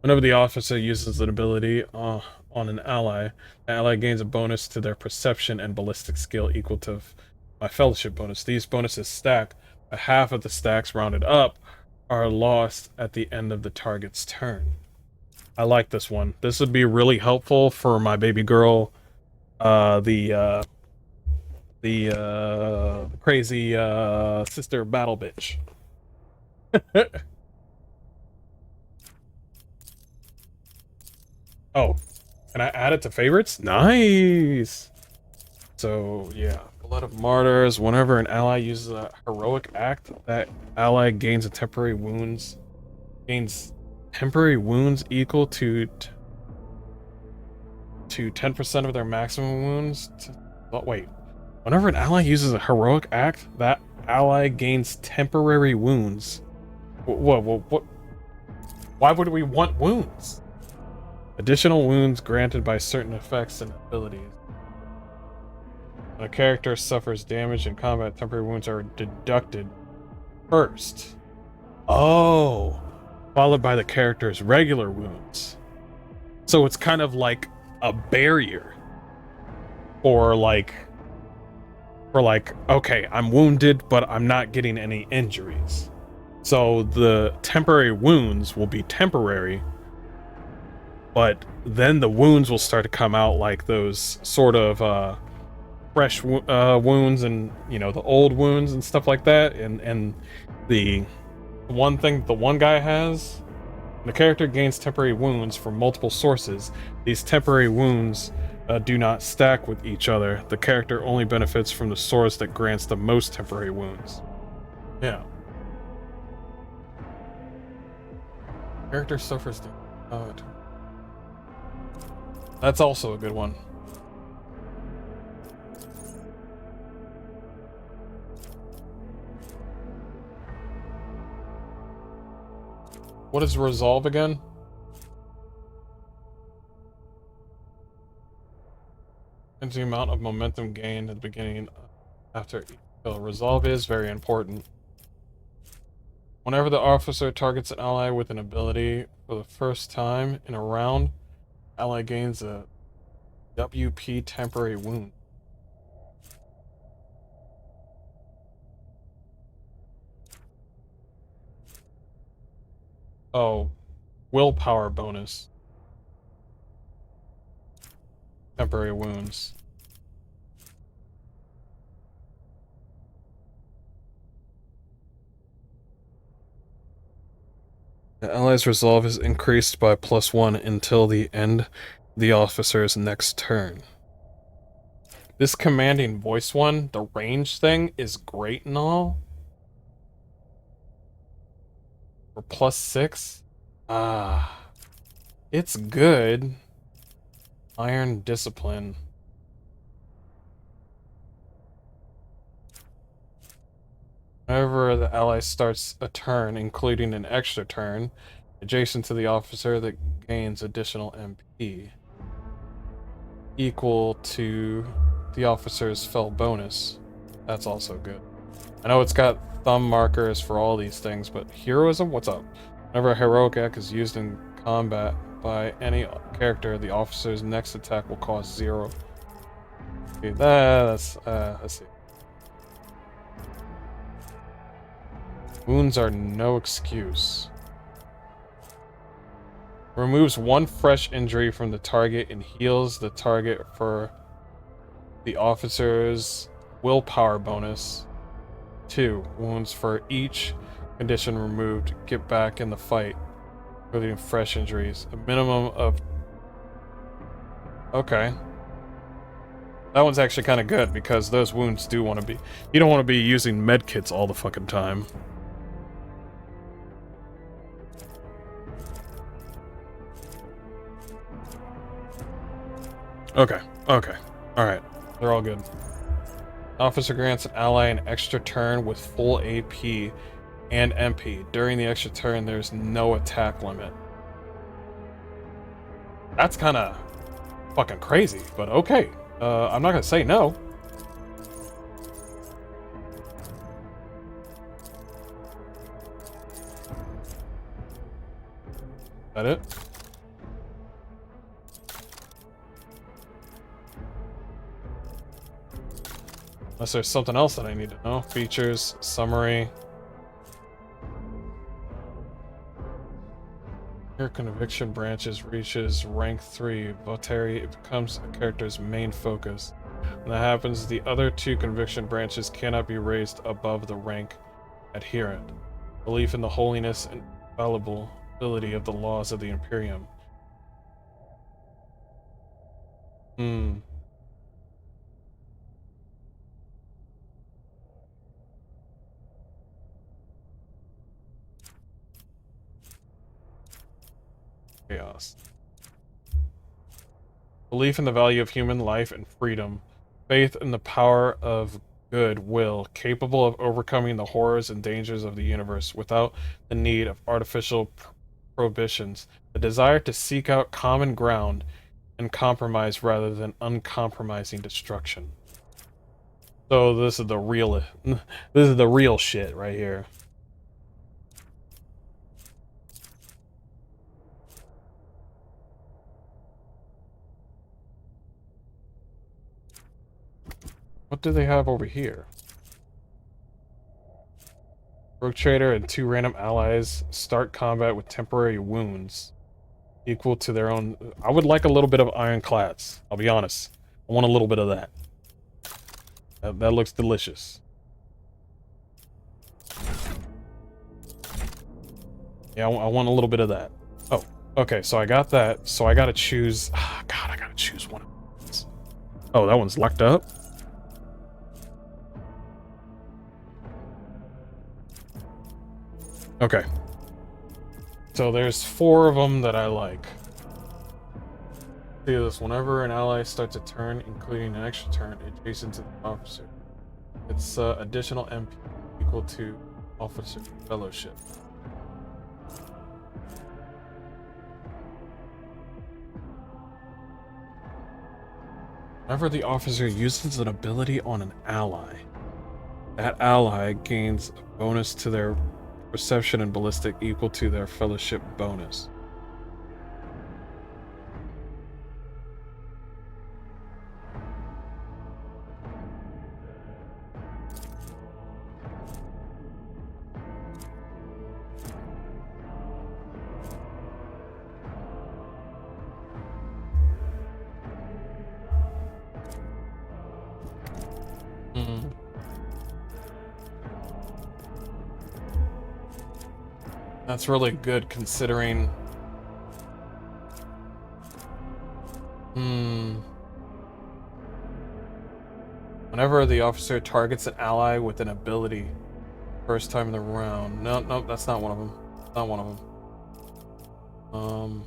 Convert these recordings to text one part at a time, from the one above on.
Whenever the officer uses an ability on an ally, the ally gains a bonus to their perception and ballistic skill equal to my fellowship bonus. These bonuses stack, but half of the stacks rounded up are lost at the end of the target's turn. I like this one. This would be really helpful for my baby girl, the crazy sister battle bitch. Oh, can I add it to favorites? Nice. So yeah, Blood of Martyrs. Whenever an ally uses a heroic act, that ally gains temporary wounds equal to 10% of their maximum wounds. But wait, whenever an ally uses a heroic act, that ally gains temporary wounds. What? Why would we want wounds? Additional wounds granted by certain effects and abilities. When a character suffers damage in combat, temporary wounds are deducted first. Oh, followed by the character's regular wounds. So it's kind of like a barrier. Or like, okay, I'm wounded, but I'm not getting any injuries. So the temporary wounds will be temporary, but then the wounds will start to come out like those sort of fresh wounds, and you know, the old wounds and stuff like that. And the one thing the one guy has, when the character gains temporary wounds from multiple sources, these temporary wounds do not stack with each other. The character only benefits from the source that grants the most temporary wounds. Yeah. Character suffers damage. That's also a good one. What is resolve again? And the amount of momentum gained at the beginning after each kill. Resolve is very important. Whenever the officer targets an ally with an ability for the first time in a round, ally gains a WP temporary wound. Oh, willpower bonus. Temporary wounds. The ally's resolve is increased by +1 until the end of the officer's next turn. This commanding voice one, the range thing, is great and all. For +6? It's good. Iron Discipline. Whenever the ally starts a turn, including an extra turn, adjacent to the officer that gains additional MP, equal to the officer's fell bonus. That's also good. I know it's got thumb markers for all these things, but heroism? What's up? Whenever a heroic act is used in combat by any character, the officer's next attack will cost 0. Okay, let's see. Wounds are no excuse. Removes 1 fresh injury from the target and heals the target for the officer's willpower bonus. 2 wounds for each condition removed. Get back in the fight, including fresh injuries. A minimum of... Okay. That one's actually kind of good, because those wounds do want to be... You don't want to be using medkits all the fucking time. Okay, alright. They're all good. Officer grants an ally an extra turn with full AP and MP. During the extra turn, there's no attack limit. That's kind of fucking crazy, but okay. I'm not gonna say no. Is that it? Unless there's something else that I need to know. Features, summary. Your conviction branches reaches rank 3. Votary, it becomes a character's main focus. When that happens, the other 2 conviction branches cannot be raised above the rank adherent. Belief in the holiness and infallibility of the laws of the Imperium. Chaos. Belief in the value of human life and freedom. Faith in the power of good will, capable of overcoming the horrors and dangers of the universe without the need of artificial prohibitions. The desire to seek out common ground and compromise rather than uncompromising destruction. So this is the real shit right here. What do they have over here? Rogue Trader and 2 random allies start combat with temporary wounds equal to their own. I would like a little bit of ironclads. I'll be honest. I want a little bit of that. That looks delicious. Yeah, I want a little bit of that. Oh, okay, so I got that. So I gotta choose. God, I gotta choose one of these. Oh, that one's locked up? Okay. So there's 4 of them that I like. See this, whenever an ally starts a turn, including an extra turn, adjacent to the officer, it's additional MP equal to officer fellowship. Whenever the officer uses an ability on an ally, that ally gains a bonus to their perception and ballistic equal to their fellowship bonus. That's really good considering. Whenever the officer targets an ally with an ability, first time in the round. No, that's not one of them. Not one of them.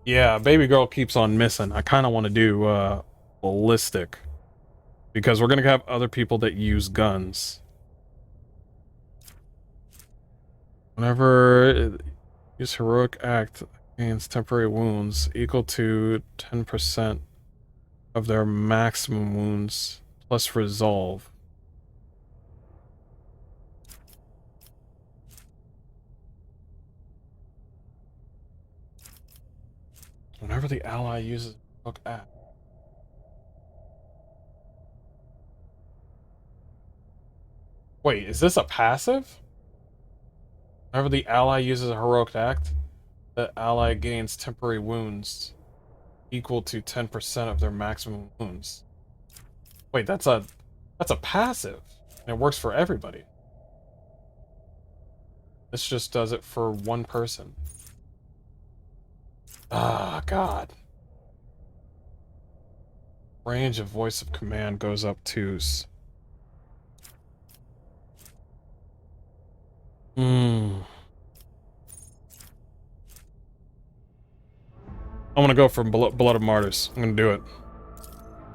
Yeah, baby girl keeps on missing. I kind of want to do ballistic because we're gonna have other people that use guns. Whenever use heroic act gains temporary wounds equal to 10% of their maximum wounds plus resolve. Whenever the ally uses heroic act. Wait, is this a passive? Whenever the ally uses a heroic act, the ally gains temporary wounds equal to 10% of their maximum wounds. Wait, that's a passive. And it works for everybody. This just does it for one person. Ah, God. Range of voice of command goes up twos. I'm gonna go for Blood of Martyrs. I'm gonna do it.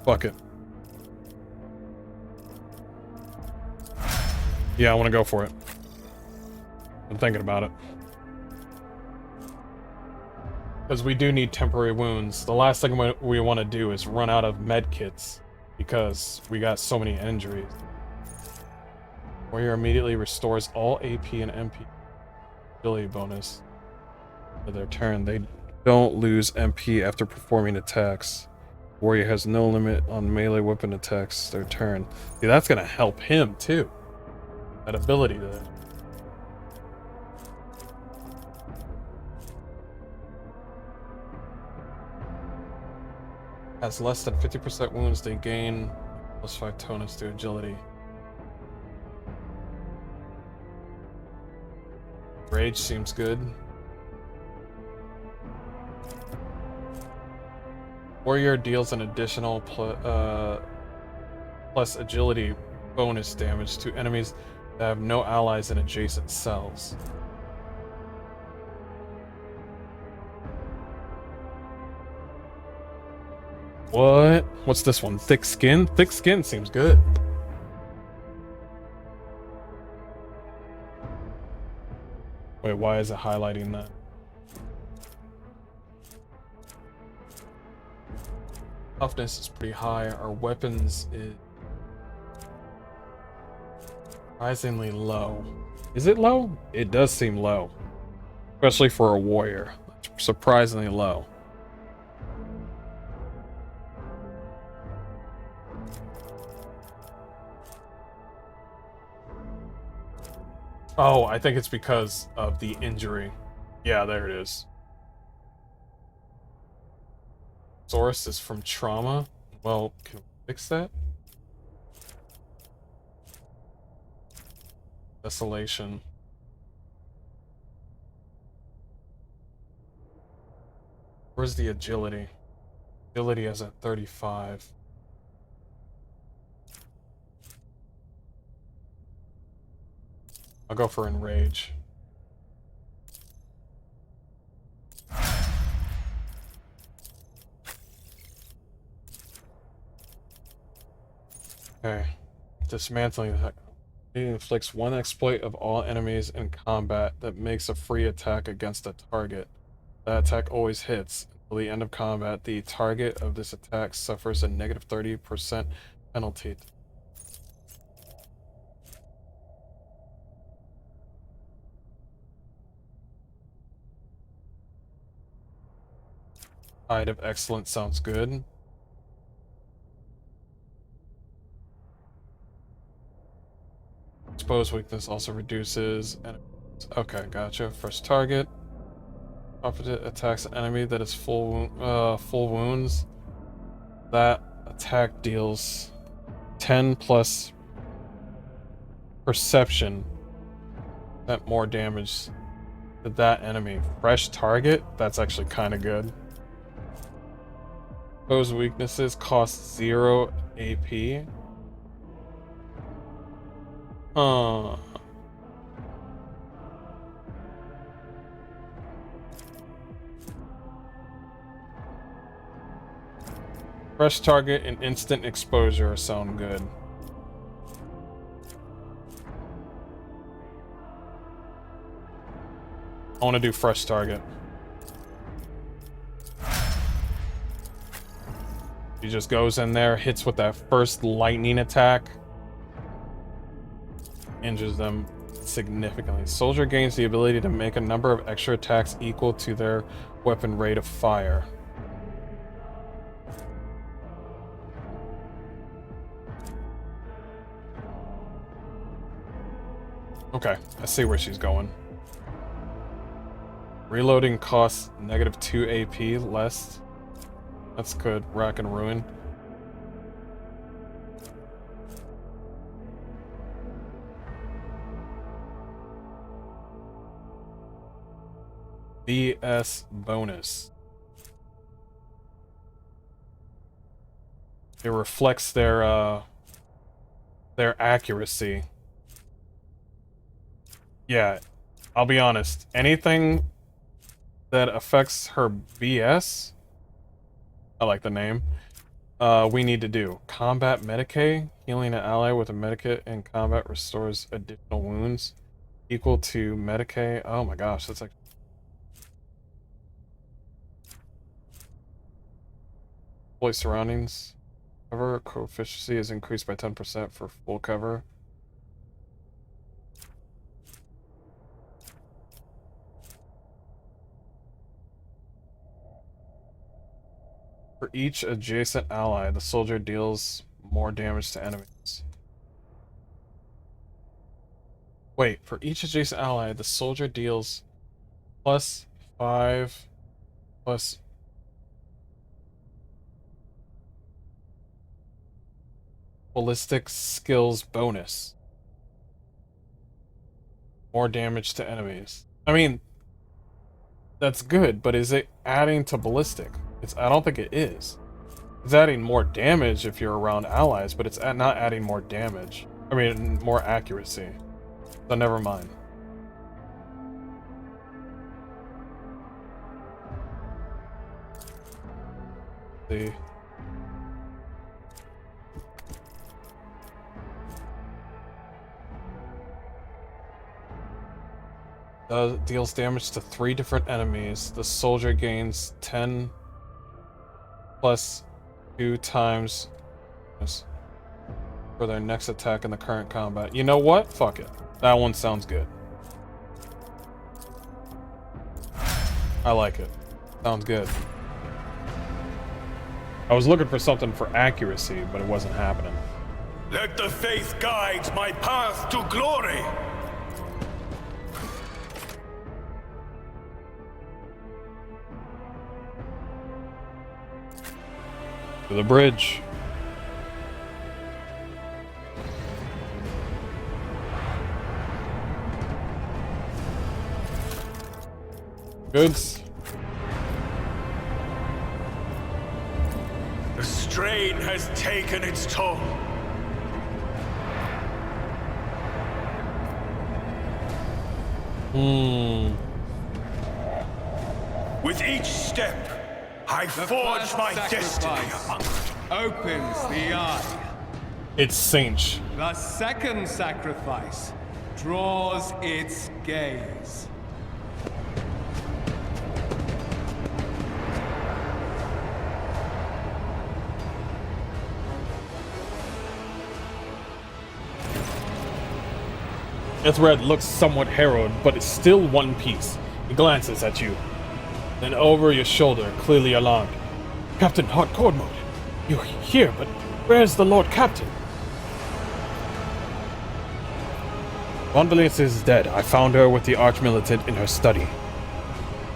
Fuck it. Yeah, I want to go for it. I'm thinking about it. Because we do need temporary wounds. The last thing we want to do is run out of med kits. Because we got so many injuries. Warrior immediately restores all AP and MP ability bonus for their turn. They don't lose MP after performing attacks. Warrior has no limit on melee weapon attacks their turn. See, that's gonna help him too. That ability there. Has less than 50% wounds, they gain +5 tonus to agility. Rage seems good. Warrior deals an additional plus agility bonus damage to enemies that have no allies in adjacent cells. What? What's this one? Thick skin? Thick skin seems good. Wait, why is it highlighting that? Toughness is pretty high. Our weapons is surprisingly low. Is it low? It does seem low. Especially for a warrior. It's surprisingly low. Oh, I think it's because of the injury. Yeah, there it is. Source is from trauma. Well, can we fix that? Desolation. Where's the agility? Agility is at 35. I'll go for enrage. Okay. Dismantling attack. It inflicts one exploit of all enemies in combat that makes a free attack against a target. That attack always hits. Until the end of combat, the target of this attack suffers a negative 30% penalty. Tide of Excellence sounds good. Exposed weakness also reduces enemies. Okay, gotcha. First target. Opposite attacks an enemy that is full wounds. That attack deals 10 plus perception. That more damage to that enemy. Fresh target? That's actually kind of good. Those weaknesses cost 0 AP. Fresh target and instant exposure sound good. I want to do fresh target. He just goes in there, hits with that first lightning attack. Injures them significantly. Soldier gains the ability to make a number of extra attacks equal to their weapon rate of fire. Okay, I see where she's going. Reloading costs negative 2 AP less. That's good. Rack and Ruin. BS bonus. It reflects their accuracy. Yeah, I'll be honest. Anything that affects her BS, I like the name, we need to do. Combat Medicae. Healing an ally with a Medikit in combat restores additional wounds equal to Medicae. Oh my gosh, that's like... Fully surroundings. Cover coefficient is increased by 10% for full cover. For each adjacent ally, the soldier deals more damage to enemies. Wait, for each adjacent ally, the soldier deals +5 plus ballistic skills bonus. More damage to enemies. I mean, that's good, but is it adding to ballistic? I don't think it is. It's adding more damage if you're around allies, but it's not adding more damage. I mean, more accuracy. So never mind. See. Deals damage to 3 different enemies. The soldier gains 10 plus 2 times for their next attack in the current combat. You know what? Fuck it. That one sounds good. I like it. Sounds good. I was looking for something for accuracy, but it wasn't happening. Let the faith guide my path to glory! To the bridge. Goods. The strain has taken its toll. With each step, I forge my destiny among them. Opens the eye. It's cinch. The second sacrifice draws its gaze. Ithred looks somewhat harrowed, but is still one piece. He glances at you. Then over your shoulder, clearly alarmed. Captain HardcoreMode, you're here, but where's the Lord Captain? Von Valiance is dead. I found her with the Archmilitant in her study.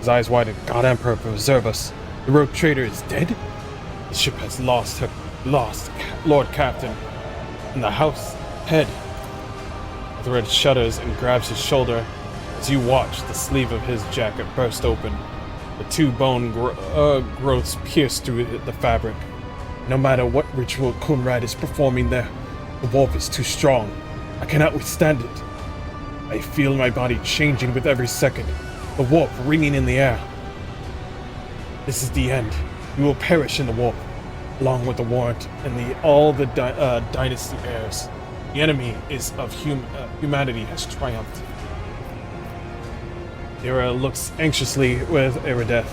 His eyes widened. God Emperor, preserve us. The rogue traitor is dead? The ship has lost Lord Captain. And the house head. Ithred shudders and grabs his shoulder. As you watch, the sleeve of his jacket burst open. The 2 bone growths pierce through the fabric. No matter what ritual Kunrad is performing there, the warp is too strong. I cannot withstand it. I feel my body changing with every second, the warp ringing in the air. This is the end. You will perish in the warp, along with the warrant and all the dynasty heirs. The enemy is of humanity has triumphed. Ira looks anxiously with Irideth.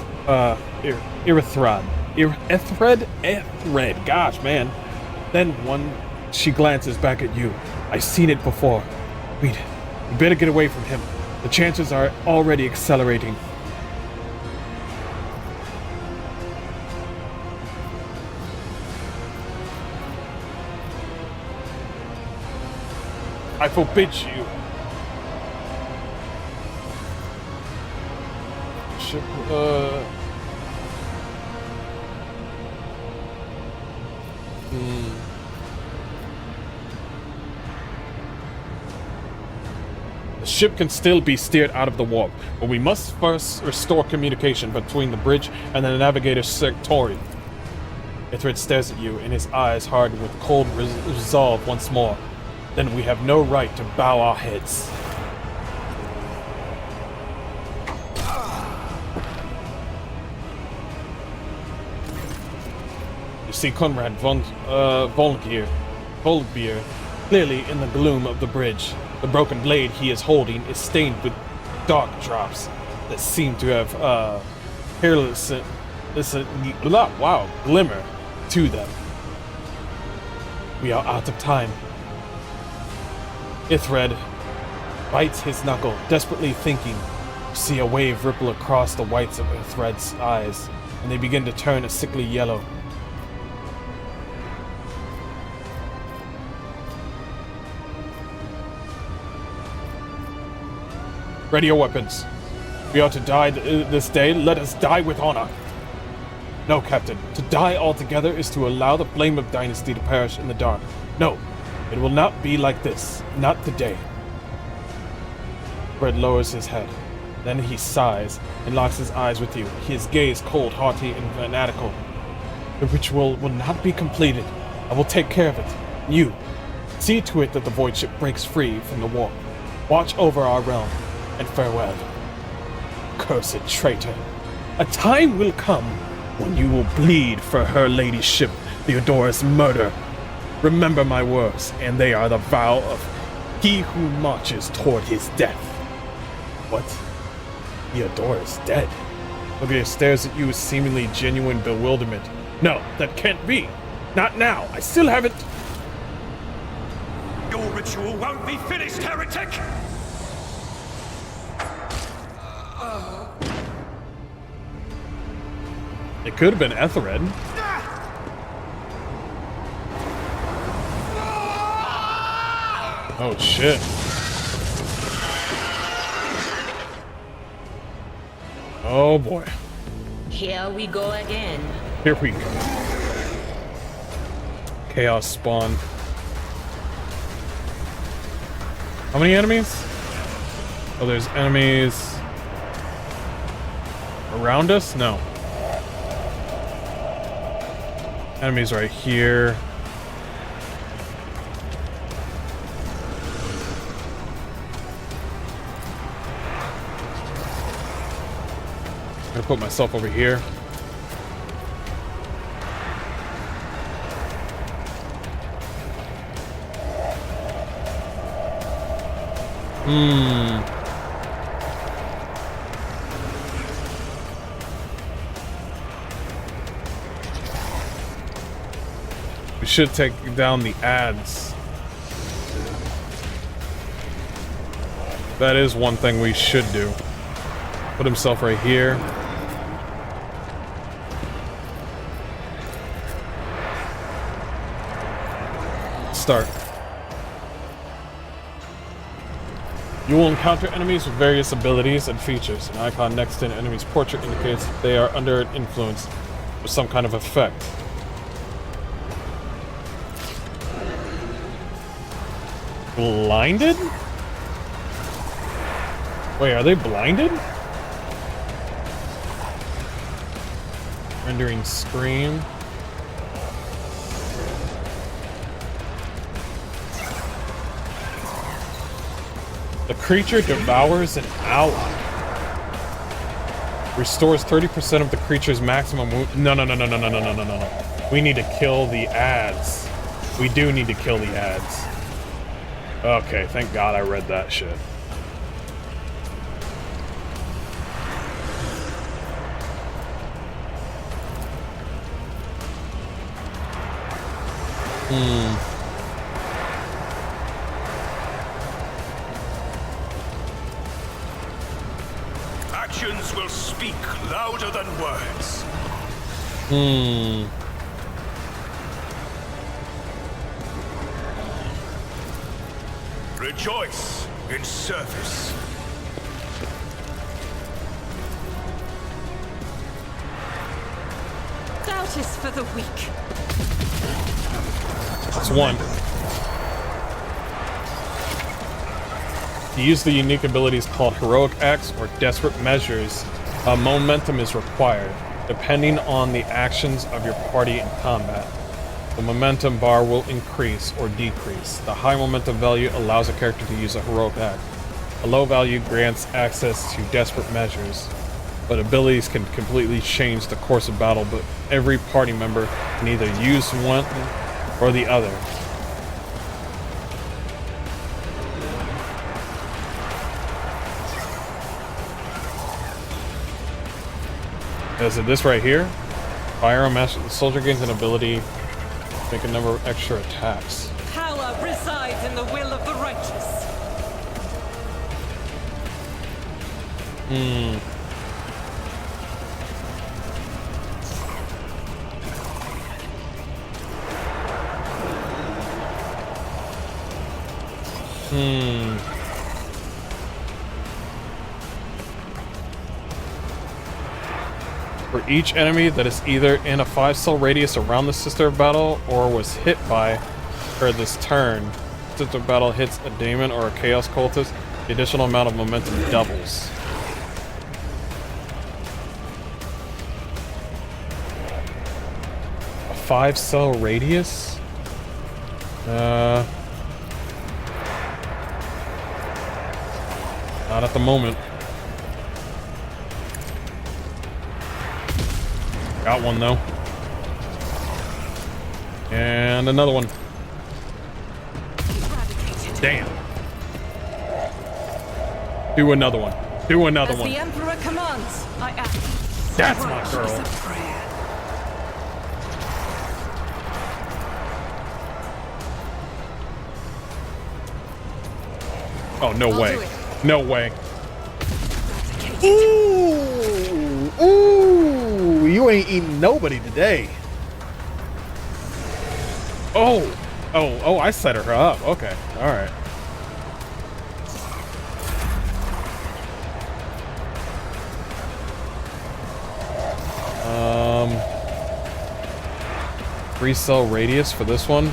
Ithred, gosh, man. Then she glances back at you. I've seen it before. We better get away from him. The chances are already accelerating. I forbid you. The ship can still be steered out of the warp, but we must first restore communication between the bridge and the navigator's sectorial. Ithred stares at you, and his eyes harden with cold resolve once more. Then we have no right to bow our heads. You see Conrad Volgear clearly in the gloom of the bridge. The broken blade he is holding is stained with dark drops that seem to have glimmer to them. We are out of time. Ithred bites his knuckle, desperately thinking. You see a wave ripple across the whites of Ithred's eyes, and they begin to turn a sickly yellow. Ready your weapons. We are to die this day. Let us die with honor. No, Captain. To die altogether is to allow the flame of dynasty to perish in the dark. No, it will not be like this. Not today. Fred lowers his head. Then he sighs and locks his eyes with you, his gaze cold, haughty, and fanatical. The ritual will not be completed. I will take care of it. You, see to it that the void ship breaks free from the warp. Watch over our realm, and farewell. Cursed traitor. A time will come when you will bleed for her ladyship, Theodora's murder. Remember my words, and they are the vow of he who marches toward his death. What? Theodora's dead? Olivia stares at you with seemingly genuine bewilderment. No, that can't be. Not now. I still haven't. Your ritual won't be finished, heretic! It could have been Ethelred. Oh shit. Oh boy. Here we go again. Here we go. Chaos spawn. How many enemies? Oh, there's enemies around us? No. Enemies right here. I'm gonna put myself over here. We should take down the ads. That is one thing we should do. Put himself right here. Start. You will encounter enemies with various abilities and features. An icon next to an enemy's portrait indicates that they are under an influence with some kind of effect. Blinded? Wait, are they blinded? Rendering scream. The creature devours an ally. Restores 30% of the creature's maximum wound. No. We need to kill the ads. We do need to kill the ads. Okay, thank God I read that shit. Actions will speak louder than words. Rejoice in service. Doubt is for the weak. That's one. To use the unique abilities called Heroic Acts or Desperate Measures, momentum is required, depending on the actions of your party in combat. The momentum bar will increase or decrease. The high momentum value allows a character to use a Heroic Act. A low value grants access to Desperate Measures, but abilities can completely change the course of battle, but every party member can either use one or the other. Is it this right here? Fire master. The soldier gains an ability to make a number of extra attacks. Power resides in the will of the righteous. For each enemy that is either in a 5-cell radius around the sister of battle or was hit by her this turn, sister of battle hits a daemon or a chaos cultist, the additional amount of momentum doubles. A 5-cell radius? Not at the moment. Got one though. And another one. Damn. Do another one. Do another As one. the Emperor commands, I act. That's my Is girl. a prayer. Oh, no I'll way. do it. No way. Ooh. Ooh. You ain't eating nobody today. Oh. Oh, I set her up. Okay. All right. Um, 3-cell radius for this one.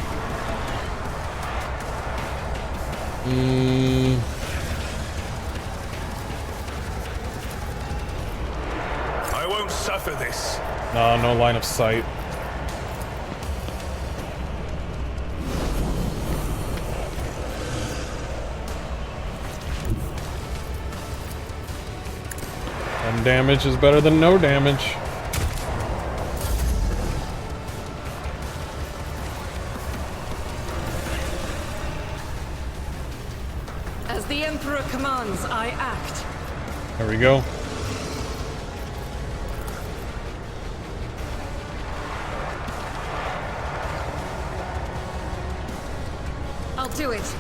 I won't suffer this. No, no line of sight. And damage is better than no damage. As the Emperor commands, I act. There we go. I'll do it.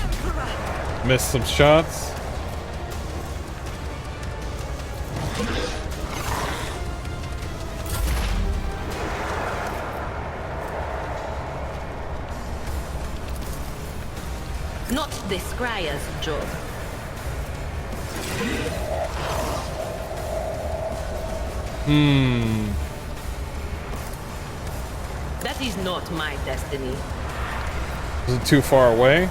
Emperor. Missed some shots. Not this Scryer's job. That is not my destiny. Is it too far away?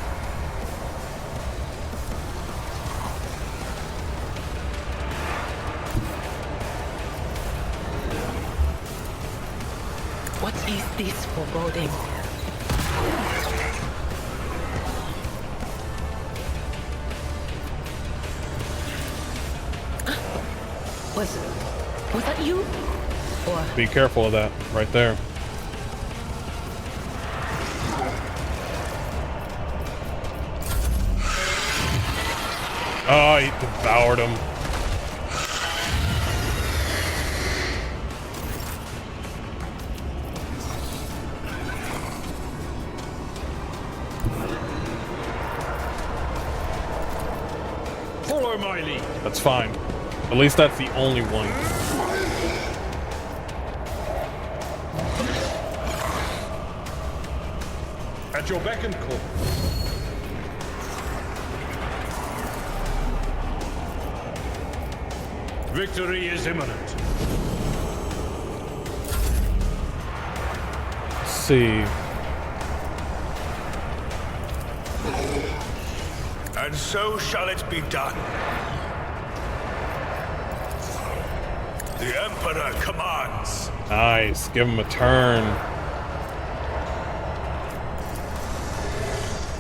What is this foreboding? Was that you? Or Be careful of that right there. Oh, he devoured him. Follow my lead. That's fine. At least that's the only one. At your beck and call. Victory is imminent. Let's see. And so shall it be done. The Emperor commands. Nice. Give him a turn.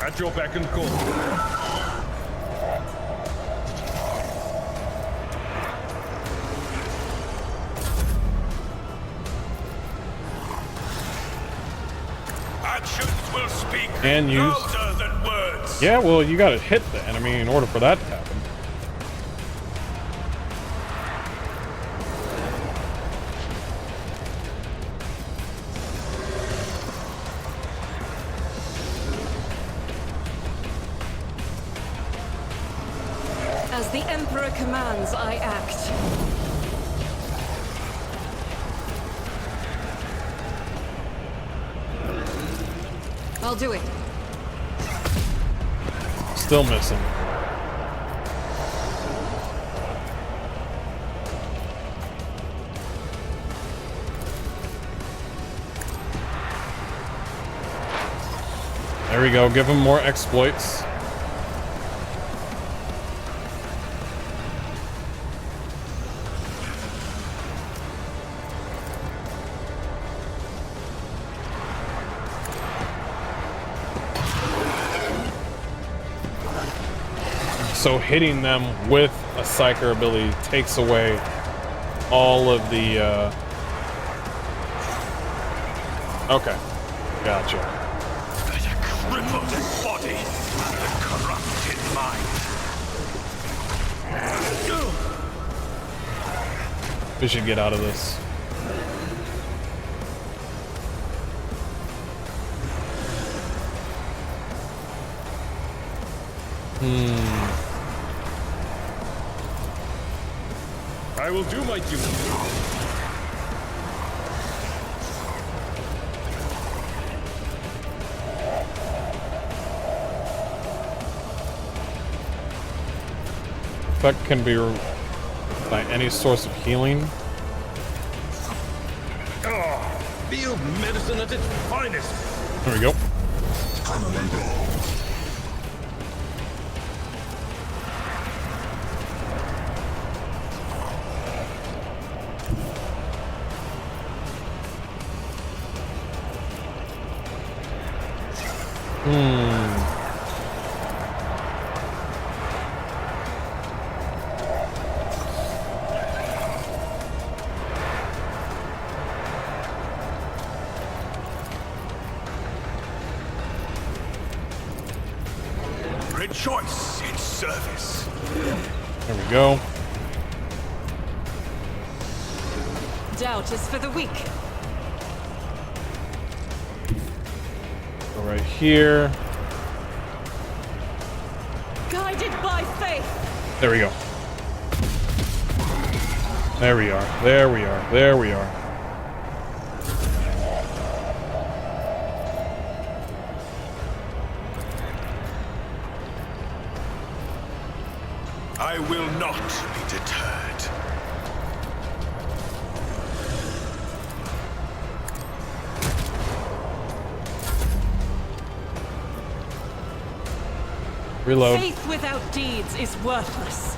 At your beck and call. Actions will speak And use. louder than words. Yeah, well, you gotta hit the enemy in order for that to happen. as the Emperor commands, I act. I'll do it. Still missing. There we go. Give him more exploits. So hitting them with a Psyker ability takes away all of the, Okay. Gotcha. The crippled body and the corrupted mind. We should get out of this. I will do my duty. Effect can be by any source of healing. Field medicine at its finest. There we go. Rejoice in service. There we go. Doubt is for the weak. Go right here. Guided by faith. There we go. There we are. There we are. There we are. I will not be deterred. Reload. Faith without deeds is worthless.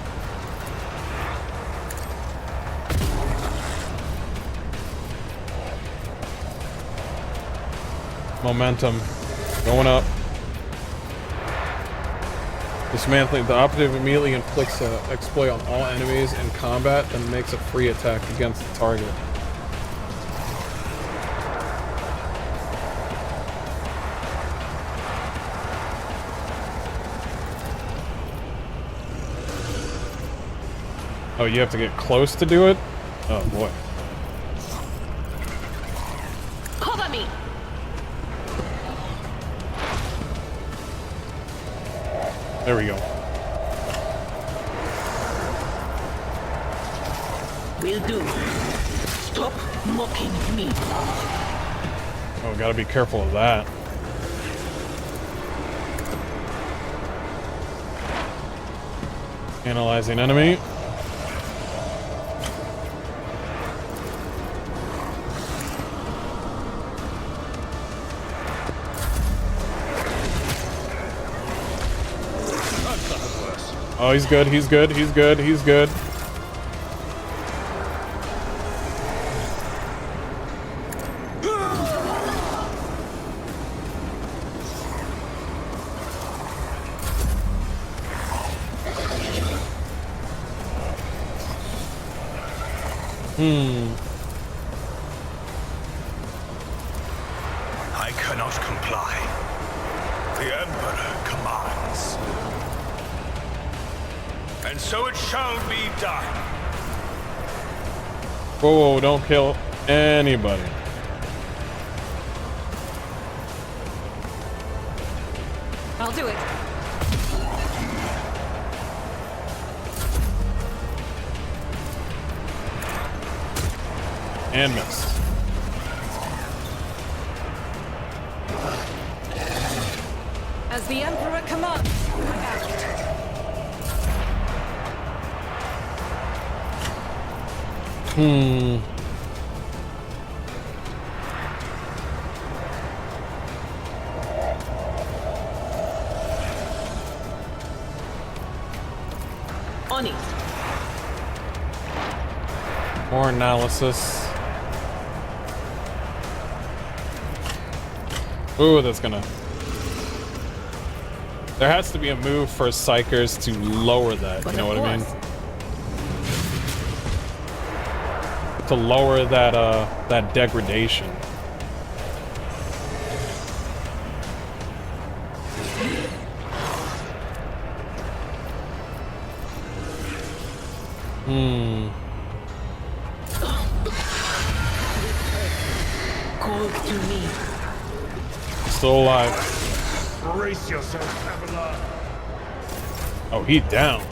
Momentum. Going up. Dismantling. The operative immediately inflicts an exploit on all enemies in combat and makes a free attack against the target. Oh, you have to get close to do it? Oh boy. Cover me. There we go. Will do. Stop mocking me. Oh, gotta be careful of that. Analyzing enemy. Oh, he's good, he's good, he's good, he's good. I cannot comply. The Emperor commands. And so it shall be done. Whoa, whoa, don't kill anybody. I'll do it. And missed. As the Emperor commands, act. More analysis. Ooh, that's gonna... There has to be a move for Psychers to lower that, you know what I mean? To lower that, that degradation. Call to me. Still alive. Brace yourself, traveler. Oh, he down.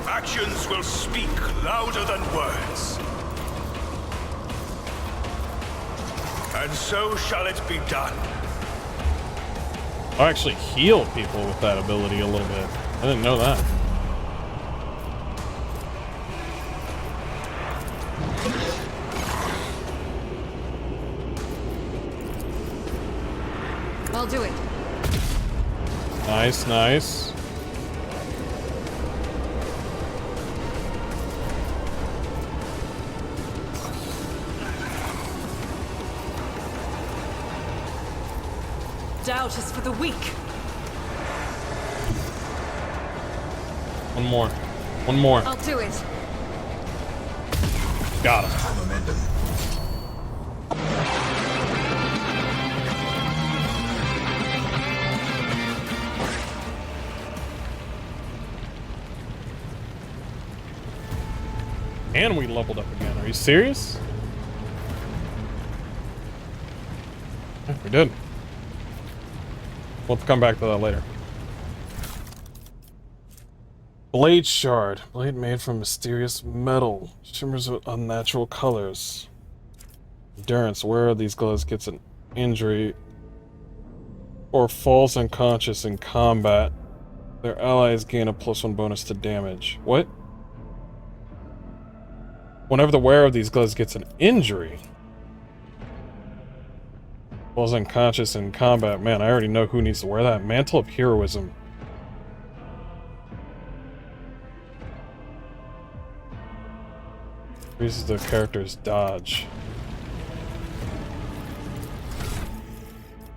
Actions will speak louder than words. And so shall it be done. I actually heal people with that ability a little bit. I didn't know that. I'll do it. Nice, nice. Doubt is for the weak. One more. One more. I'll do it. Got him. Momentum. And we leveled up again. Are you serious? Yeah, we did. We'll come back to that later. Blade shard. Blade made from mysterious metal. Shimmers with unnatural colors. Endurance. Wearer these gloves gets an injury or falls unconscious in combat. Their allies gain a +1 bonus to damage. What? Whenever the wearer of these gloves gets an injury, falls unconscious in combat. Man, I already know who needs to wear that. Mantle of Heroism. Increases the character's dodge.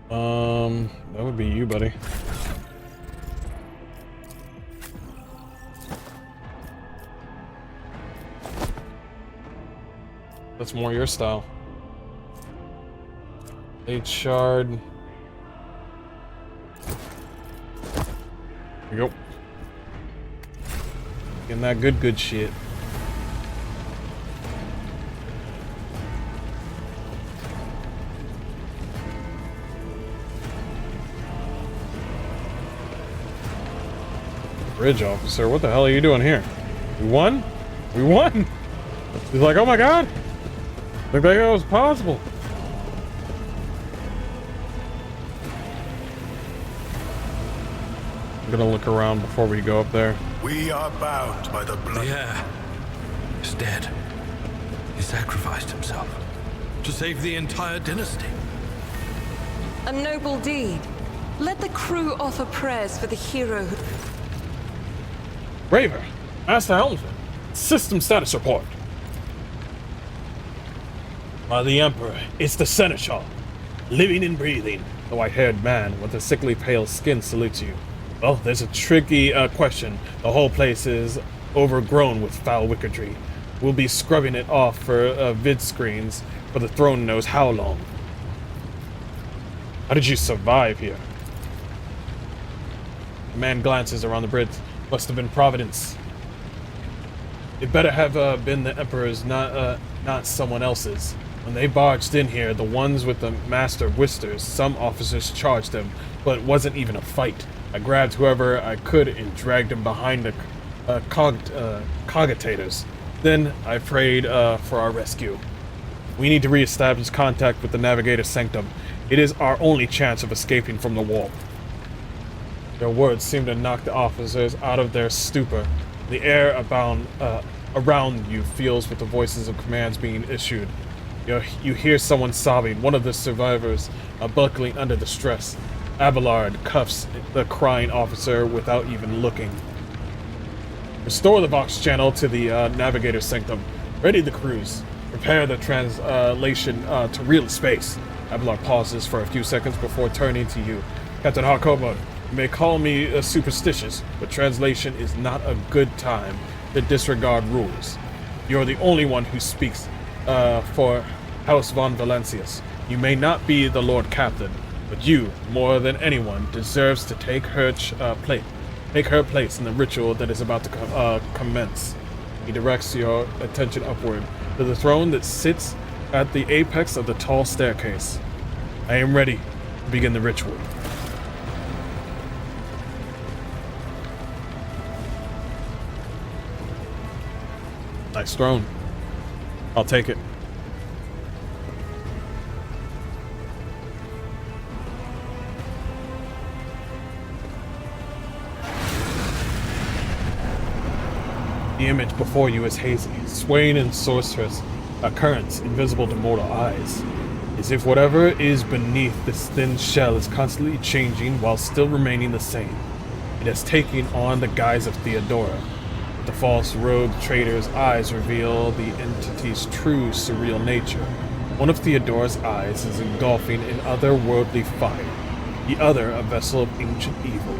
That would be you, buddy. That's more your style. Blade shard. Here we go. Getting that good shit. Bridge officer, what the hell are you doing here? We won? We won! He's like, oh my god! Looked like that was possible. I'm gonna look around before we go up there. We are bound by the blood. The heir is dead. He sacrificed himself to save the entire dynasty. A noble deed. Let the crew offer prayers for the hero who... Raver, Master Helmsman, system status report. By the Emperor, it's the Seneschal. Living and breathing. The white-haired man with a sickly pale skin salutes you. Well, there's a tricky question. The whole place is overgrown with foul wickedry. We'll be scrubbing it off for vid screens for the throne knows how long. How did you survive here? The man glances around the bridge. Must have been Providence. It better have been the Emperor's, not someone else's. When they barged in here, the ones with the master whisters, some officers charged them, but it wasn't even a fight. I grabbed whoever I could and dragged them behind the cogitators. Then I prayed for our rescue. We need to reestablish contact with the Navigator Sanctum. It is our only chance of escaping from the wall. Your words seem to knock the officers out of their stupor. The air around you fills with the voices of commands being issued. You hear someone sobbing, one of the survivors buckling under the stress. Abelard cuffs the crying officer without even looking. Restore the Vox channel to the Navigator Sanctum. Ready the cruise. Prepare the translation to real space. Abelard pauses for a few seconds before turning to you. Captain HardcoreMode, you may call me superstitious, but translation is not a good time to disregard rules. You're the only one who speaks for House von Valancius. You may not be the Lord Captain, but you, more than anyone, deserves to take her place in the ritual that is about to commence. He directs your attention upward to the throne that sits at the apex of the tall staircase. I am ready to begin the ritual. Nice throne. I'll take it. The image before you is hazy, swaying in sorcerous currents invisible to mortal eyes, as if whatever is beneath this thin shell is constantly changing while still remaining the same. It has taken on the guise of Theodora. The false robed traitor's eyes reveal the entity's true surreal nature. One of Theodora's eyes is engulfing in otherworldly fire. The other, a vessel of ancient evil,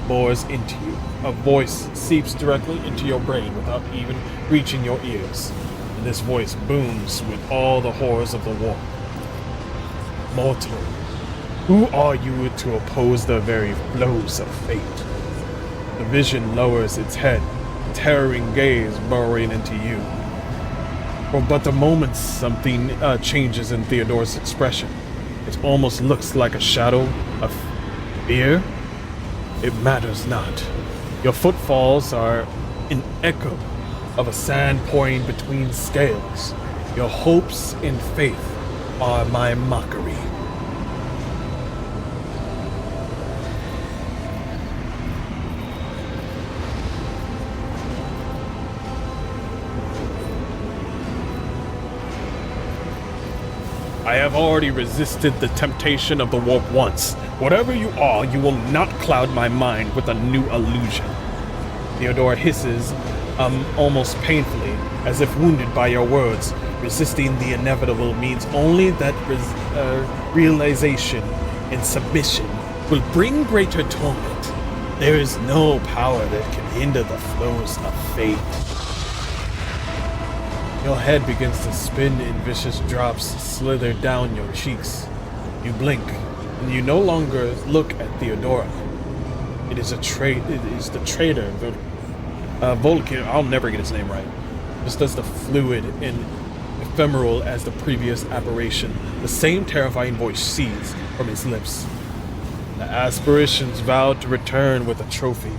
bores into you. A voice seeps directly into your brain without even reaching your ears. And this voice booms with all the horrors of the war. Mortal, who are you to oppose the very flows of fate? The vision lowers its head, terroring gaze burrowing into you. For but a moment, something changes in Theodora's expression. It almost looks like a shadow of fear. It matters not. Your footfalls are an echo of a sand pouring between scales. Your hopes and faith are my mockery. I have already resisted the temptation of the warp once. Whatever you are, you will not cloud my mind with a new illusion. Theodora hisses, almost painfully, as if wounded by your words. Resisting the inevitable means only that realization and submission will bring greater torment. There is no power that can hinder the flows of fate. Your head begins to spin and vicious drops slither down your cheeks. You blink, and you no longer look at Theodora. It is the traitor, Volkin, I'll never get his name right. Just as the fluid and ephemeral as the previous aberration, the same terrifying voice seethes from his lips. The aspirations vowed to return with a trophy,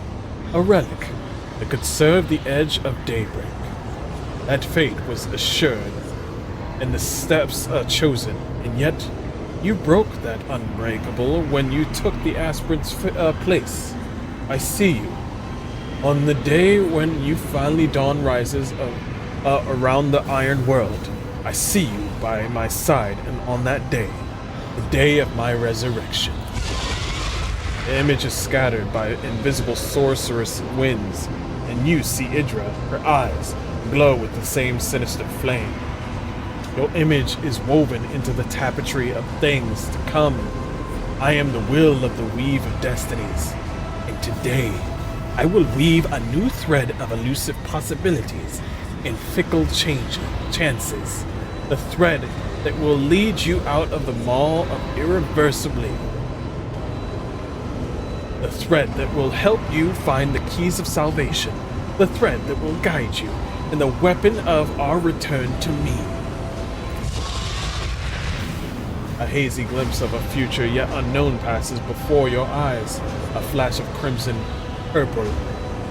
a relic that could serve the edge of daybreak. That fate was assured, and the steps chosen, and yet you broke that unbreakable when you took the aspirant's place. I see you. On the day when you finally dawn rises around the Iron World, I see you by my side, and on that day, the day of my resurrection. The image is scattered by invisible sorcerous winds, and you see Idra, her eyes, glow with the same sinister flame. Your image is woven into the tapestry of things to come. I am the will of the weave of destinies, and today I will weave a new thread of elusive possibilities and fickle chances. The thread that will lead you out of the maw of irreversibly. The thread that will help you find the keys of salvation. The thread that will guide you and the weapon of our return to me. A hazy glimpse of a future yet unknown passes before your eyes, a flash of crimson, purple.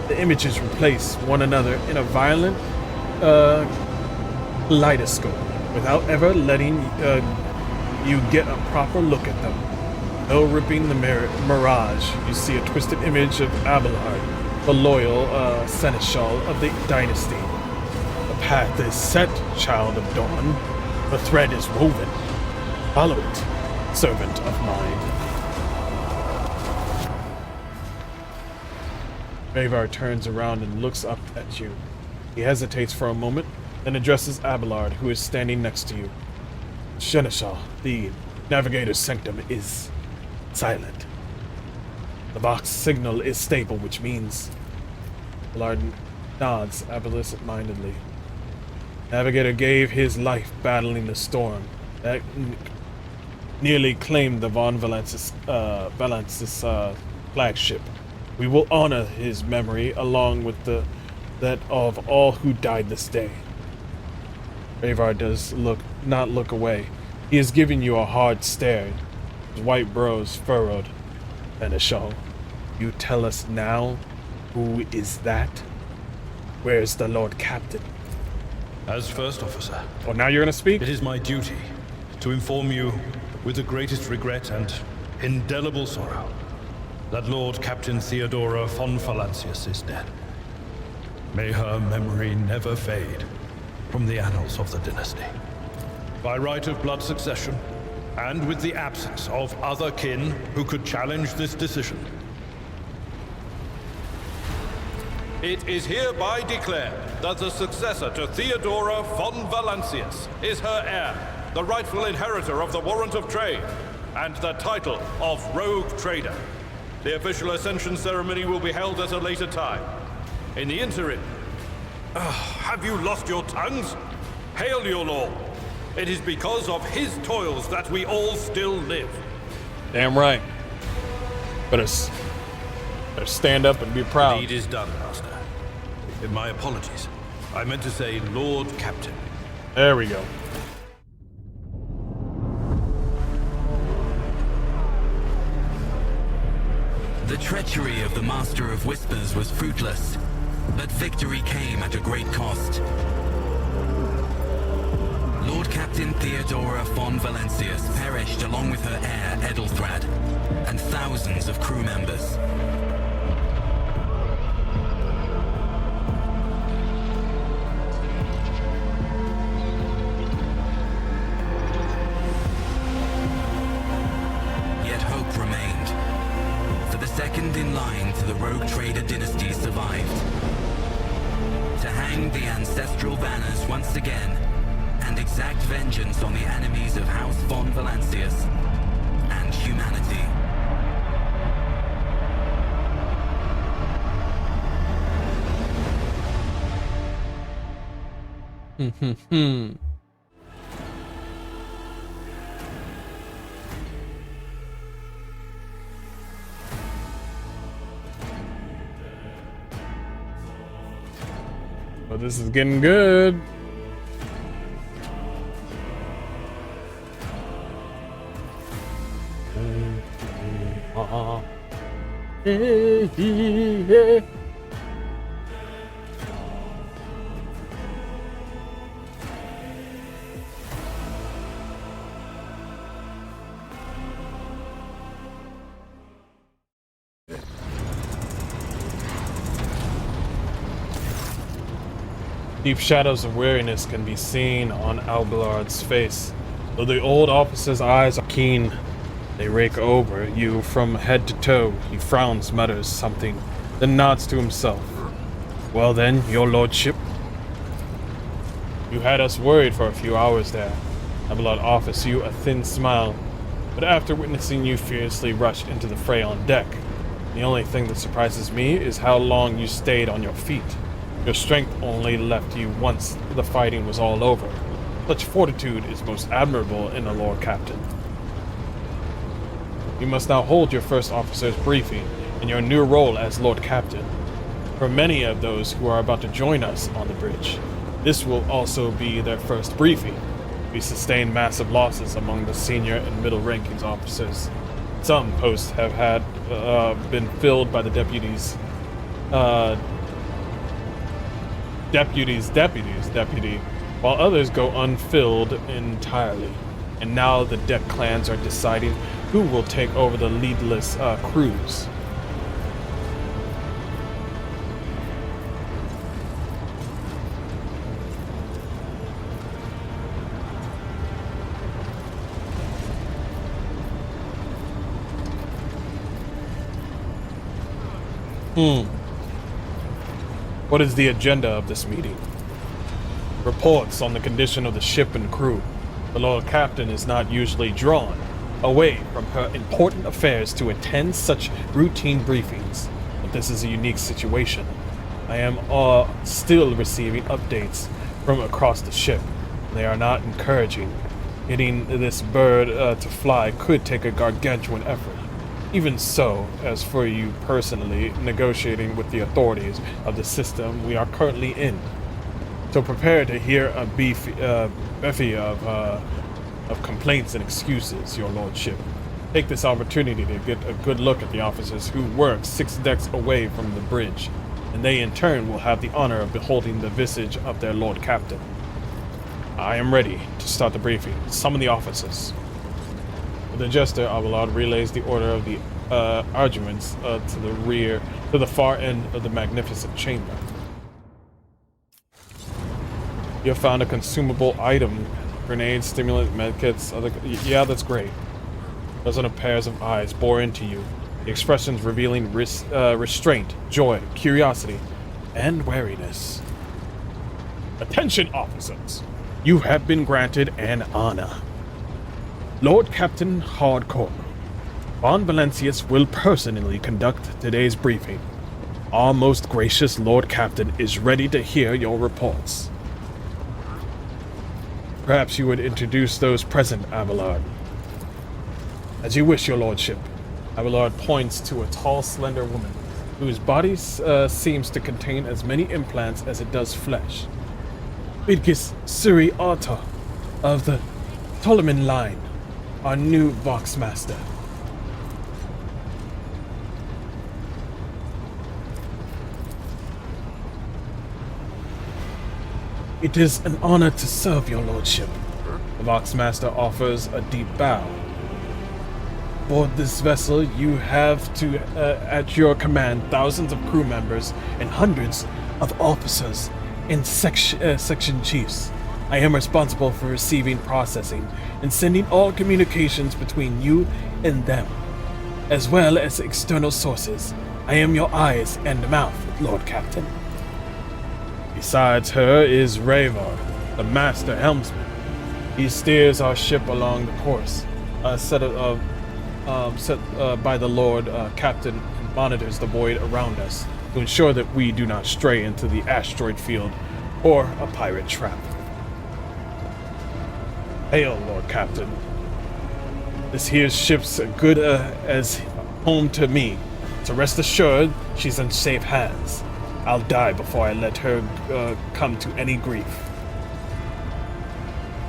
The images replace one another in a violent kaleidoscope without ever letting you get a proper look at them. Though ripping the mirage, you see a twisted image of Abelard, the loyal seneschal of the dynasty. The path is set, child of dawn. The thread is woven. Follow it, servant of mine. Mavar turns around and looks up at you. He hesitates for a moment, then addresses Abelard, who is standing next to you. Seneschal, the navigator's sanctum is silent. The box signal is stable, which means... Abelard nods absent-mindedly. Navigator gave his life battling the storm that nearly claimed the Von Valensis flagship. We will honor his memory along with that of all who died this day. Mavar does not look away. He is giving you a hard stare, his white brows furrowed. Seneschal, you tell us now, who is that? Where's the Lord Captain? As first officer, Oh, now you're gonna speak? it is my duty to inform you with the greatest regret and indelible sorrow that Lord Captain Theodora von Valancius is dead. May her memory never fade from the annals of the dynasty. By right of blood succession, and with the absence of other kin who could challenge this decision, it is hereby declared that the successor to Theodora von Valancius is her heir, the rightful inheritor of the warrant of trade, and the title of Rogue Trader. The official ascension ceremony will be held at a later time. In the interim, have you lost your tongues? Hail your lord. It is because of his toils that we all still live. Damn right. Better stand up and be proud. Deed is done, Master. My apologies. I meant to say Lord Captain. There we go. The treachery of the Master of Whispers was fruitless, but victory came at a great cost. Lord Captain Theodora von Valancius perished along with her heir Edelthrad, and thousands of crew members. Yet hope remained. For the second in line to the Rogue Trader dynasty survived. To hang the ancestral banners once again, and exact vengeance on the enemies of House von Valancius and humanity. But this is getting good. Deep shadows of weariness can be seen on Abelard's face. Though the old officer's eyes are keen, they rake over you from head to toe. He frowns, mutters something, then nods to himself. Well then, your lordship. You had us worried for a few hours there. Abelard offers you a thin smile, but after witnessing you fiercely rush into the fray on deck, the only thing that surprises me is how long you stayed on your feet. Your strength only left you once the fighting was all over. Such fortitude is most admirable in a Lord Captain. You must now hold your first officer's briefing in your new role as Lord Captain. For many of those who are about to join us on the bridge, this will also be their first briefing. We sustained massive losses among the senior and middle rankings officers. Some posts have been filled by the deputy, while others go unfilled entirely. and now the deck clans are deciding who will take over the leadless crews. What is the agenda of this meeting? Reports on the condition of the ship and crew. The Lord Captain is not usually drawn away from her important affairs to attend such routine briefings, but this is a unique situation. I am still receiving updates from across the ship. They are not encouraging. Getting this bird to fly could take a gargantuan effort. Even so, as for you personally, negotiating with the authorities of the system we are currently in. So prepare to hear a bevy of complaints and excuses, your lordship. Take this opportunity to get a good look at the officers who work 6 decks away from the bridge, and they in turn will have the honor of beholding the visage of their Lord Captain. I am ready to start the briefing. Summon the officers. The jester Abelard relays the order of the arguments to the far end of the magnificent chamber. You have found a consumable item. Grenades, stimulant, medkits, other... Yeah, that's great. Dozen of pairs of eyes bore into you. The expressions revealing restraint, joy, curiosity, and wariness. Attention, officers. You have been granted an honor. Lord Captain Hardcore, Von Valancius will personally conduct today's briefing. Our most gracious Lord Captain is ready to hear your reports. Perhaps you would introduce those present, Abelard. As you wish, your lordship. Abelard points to a tall, slender woman, whose body seems to contain as many implants as it does flesh. Bidgis Suri Arta of the Ptoleman line, our new Voxmaster. It is an honor to serve your lordship. The Voxmaster offers a deep bow. Aboard this vessel, you have at your command thousands of crew members and hundreds of officers and section chiefs. I am responsible for receiving, processing, and sending all communications between you and them, as well as external sources. I am your eyes and mouth, Lord Captain. Besides her is Ravar, the master helmsman. He steers our ship along the course, set by the Lord Captain, and monitors the void around us to ensure that we do not stray into the asteroid field or a pirate trap. Hail, Lord Captain. This here ship's good as home to me, so rest assured she's in safe hands. I'll die before I let her come to any grief.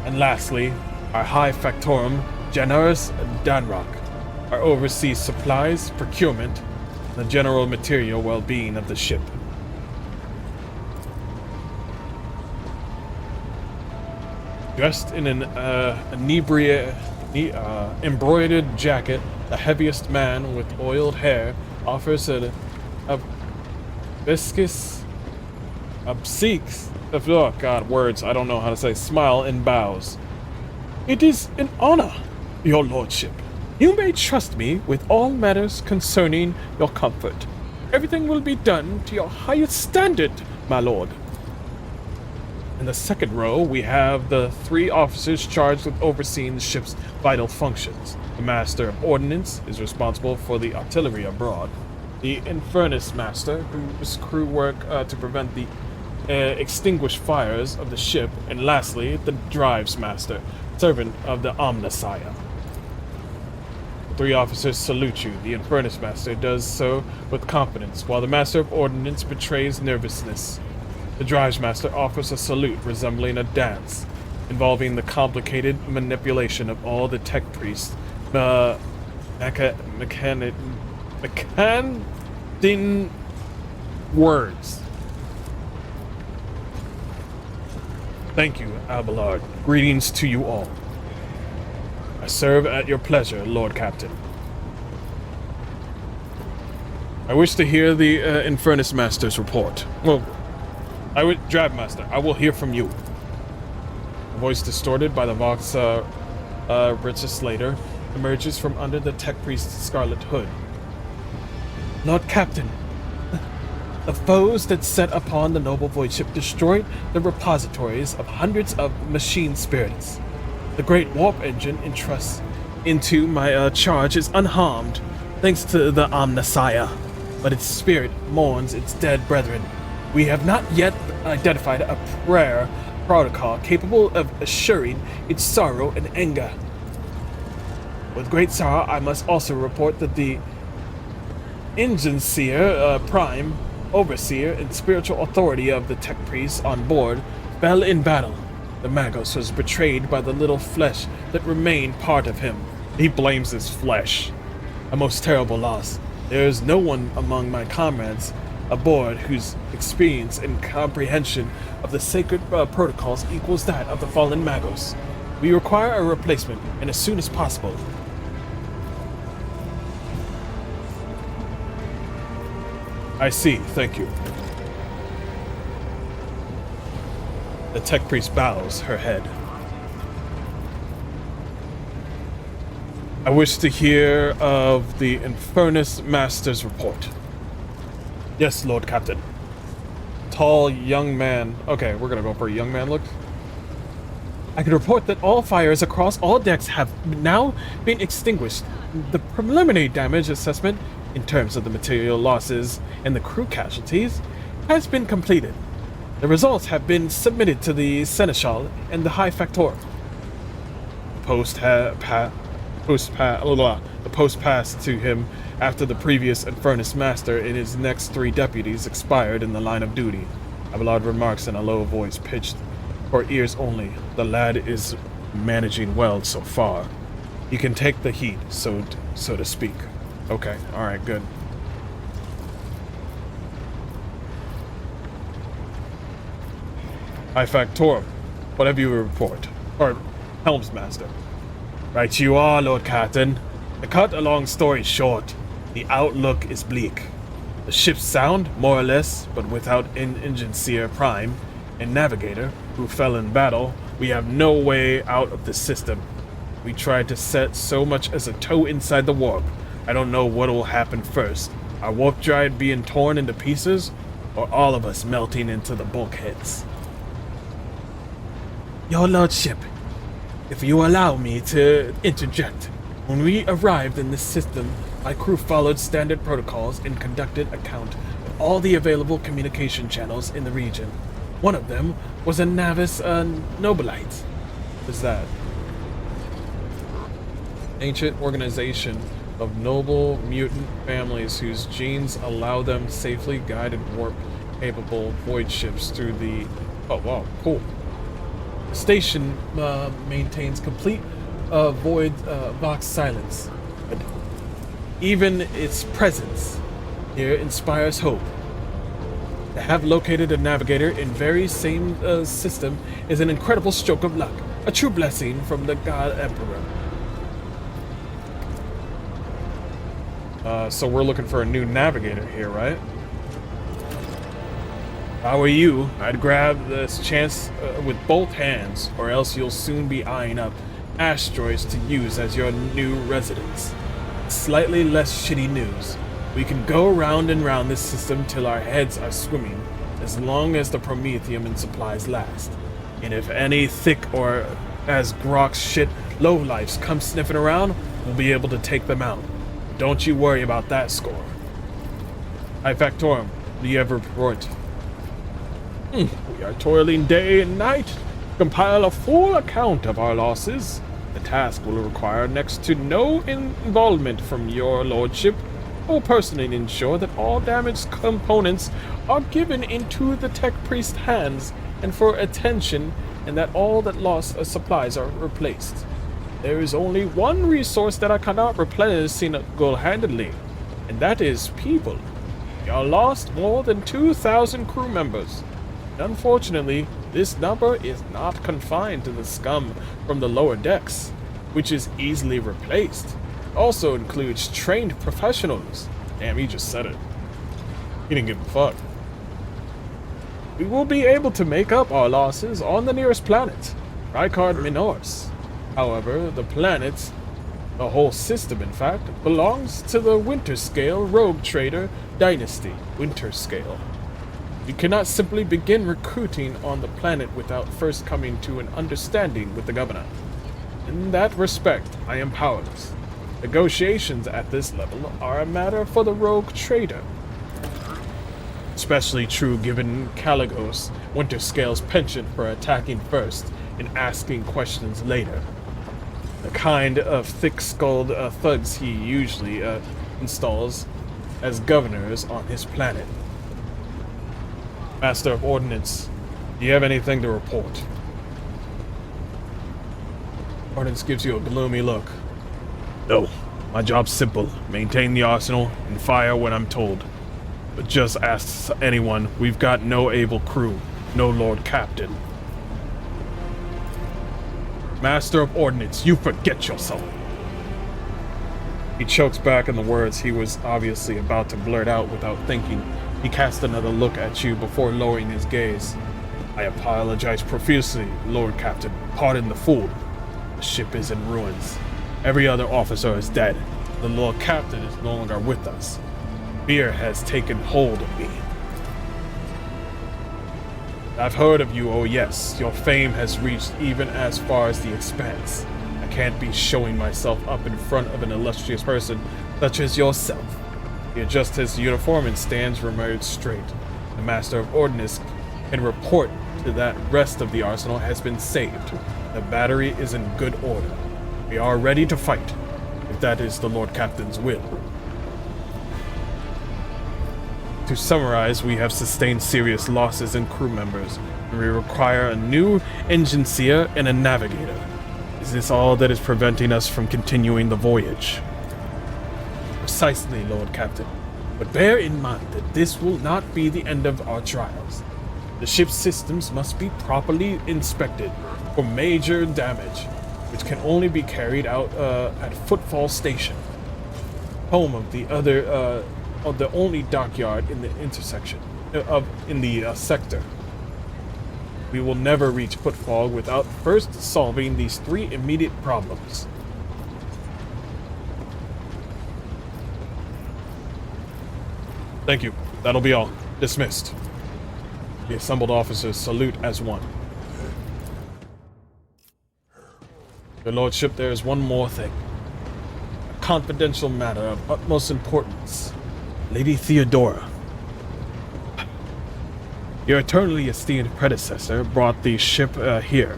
And lastly, our High Factorum, Generous Danrock, our overseas supplies, procurement, and the general material well-being of the ship. Dressed in an embroidered jacket, the heaviest man with oiled hair offers a viscous, obsequious, oh god, words, I don't know how to say, smile and bows. It is an honor, your lordship. You may trust me with all matters concerning your comfort. Everything will be done to your highest standard, my lord. In the second row, we have the 3 officers charged with overseeing the ship's vital functions. The Master of Ordnance is responsible for the artillery abroad. The Infernus Master, whose crew work to prevent the extinguished fires of the ship. And lastly, the Drives Master, servant of the Omnissiah. The 3 officers salute you. The Infernus Master does so with confidence, while the Master of Ordnance betrays nervousness. The Drives Master offers a salute resembling a dance, involving the complicated manipulation of all the tech priests, mechanizing words. Thank you, Abelard. Greetings to you all. I serve at your pleasure, Lord Captain. I wish to hear the Infernus Master's report. Well, Drive Master, I will hear from you. A voice distorted by the Vox Slater emerges from under the Tech Priest's scarlet hood. Lord Captain, the foes that set upon the noble void ship destroyed the repositories of hundreds of machine spirits. The great warp engine entrusts into my charge is unharmed, thanks to the Omnissiah, but its spirit mourns its dead brethren. We have not yet identified a prayer protocol capable of assuring its sorrow and anger. With great sorrow, I must also report that the Ingenseer Prime, Overseer, and spiritual authority of the Tech Priests on board fell in battle. The Magos was betrayed by the little flesh that remained part of him. He blames his flesh. A most terrible loss. There is no one among my comrades aboard whose experience and comprehension of the sacred protocols equals that of the fallen Magos. We require a replacement, and as soon as possible. I see, thank you. The Tech Priest bows her head. I wish to hear of the Infernus Master's report. Yes, Lord Captain. Tall, young man. Okay, we're gonna go for a young man look. I can report that all fires across all decks have now been extinguished. The preliminary damage assessment, in terms of the material losses and the crew casualties, has been completed. The results have been submitted to the Seneschal and the High Factor. The post passed to him after the previous Infernus Master and his next 3 deputies expired in the line of duty. Abelard remarks in a low voice pitched for ears only. The lad is managing well so far. He can take the heat, so to speak. Okay, alright, good. High Factorum, what have you to report? Or, Helmsmaster. Right you are, Lord Captain. To cut a long story short, the outlook is bleak. The ship's sound, more or less, but without an Ingenseer Prime and Navigator, who fell in battle, we have no way out of the system. We tried to set so much as a toe inside the warp. I don't know what will happen first. Our warp drive being torn into pieces, or all of us melting into the bulkheads. Your Lordship, if you allow me to interject, when we arrived in this system, my crew followed standard protocols and conducted a count of all the available communication channels in the region. One of them was a Navis Nobilite. What is that? Ancient organization of noble mutant families whose genes allow them safely guided warp-capable void ships through the... Oh, wow, cool. The station maintains complete void Vox silence, but even its presence here inspires hope. To have located a navigator in very same system is an incredible stroke of luck, a true blessing from the God Emperor. So we're looking for a new navigator here, right? If I were you, I'd grab this chance with both hands, or else you'll soon be eyeing up asteroids to use as your new residence. Slightly less shitty news. We can go round and round this system till our heads are swimming, as long as the promethium and supplies last. And if any thick or, as Grok's shit, lowlifes come sniffing around, we'll be able to take them out. Don't you worry about that score. High Factorum, do you have a report? We are toiling day and night to compile a full account of our losses. The task will require next to no involvement from your lordship. I will personally ensure that all damaged components are given into the Tech Priest's hands and for attention, and that all that lost supplies are replaced. There is only one resource that I cannot replenish single-handedly, and that is people. We are lost more than 2,000 crew members. And unfortunately, this number is not confined to the scum from the lower decks. which is easily replaced. Also includes trained professionals. Damn, he just said it. He didn't give a fuck. We will be able to make up our losses on the nearest planet, Rykard Minors. However, the planet, the whole system in fact, belongs to the Winterscale rogue trader dynasty, Winterscale. We cannot simply begin recruiting on the planet without first coming to an understanding with the governor. In that respect, I am powerless. Negotiations at this level are a matter for the rogue trader. Especially true given Caligos Winterscale's penchant for attacking first and asking questions later. The kind of thick-skulled thugs he usually installs as governors on his planet. Master of Ordnance, do you have anything to report? Ordnance gives you a gloomy look. No, my job's simple. Maintain the arsenal and fire when I'm told. But just ask anyone, we've got no able crew, no Lord Captain. Master of Ordnance, you forget yourself. He chokes back on the words he was obviously about to blurt out without thinking. He casts another look at you before lowering his gaze. I apologize profusely, Lord Captain. Pardon the fool. The ship is in ruins. Every other officer is dead. The Lord Captain is no longer with us. Fear has taken hold of me. I've heard of you, oh yes. Your fame has reached even as far as the Expanse. I can't be showing myself up in front of an illustrious person such as yourself. He adjusts his uniform and stands remote straight. The Master of Ordnance can report to that rest of the arsenal has been saved. The battery is in good order. We are ready to fight, if that is the Lord Captain's will. To summarize, we have sustained serious losses in crew members, and we require a new engineer and a navigator. Is this all that is preventing us from continuing the voyage? Precisely, Lord Captain. But bear in mind that this will not be the end of our trials. The ship's systems must be properly inspected for major damage, which can only be carried out at Footfall Station, home of the only dockyard in the intersection in the sector. We will never reach Footfall without first solving these three immediate problems. Thank you. That'll be all. Dismissed. The assembled officers salute as one. Your Lordship, there is one more thing. A confidential matter of utmost importance. Lady Theodora. Your eternally esteemed predecessor brought the ship here,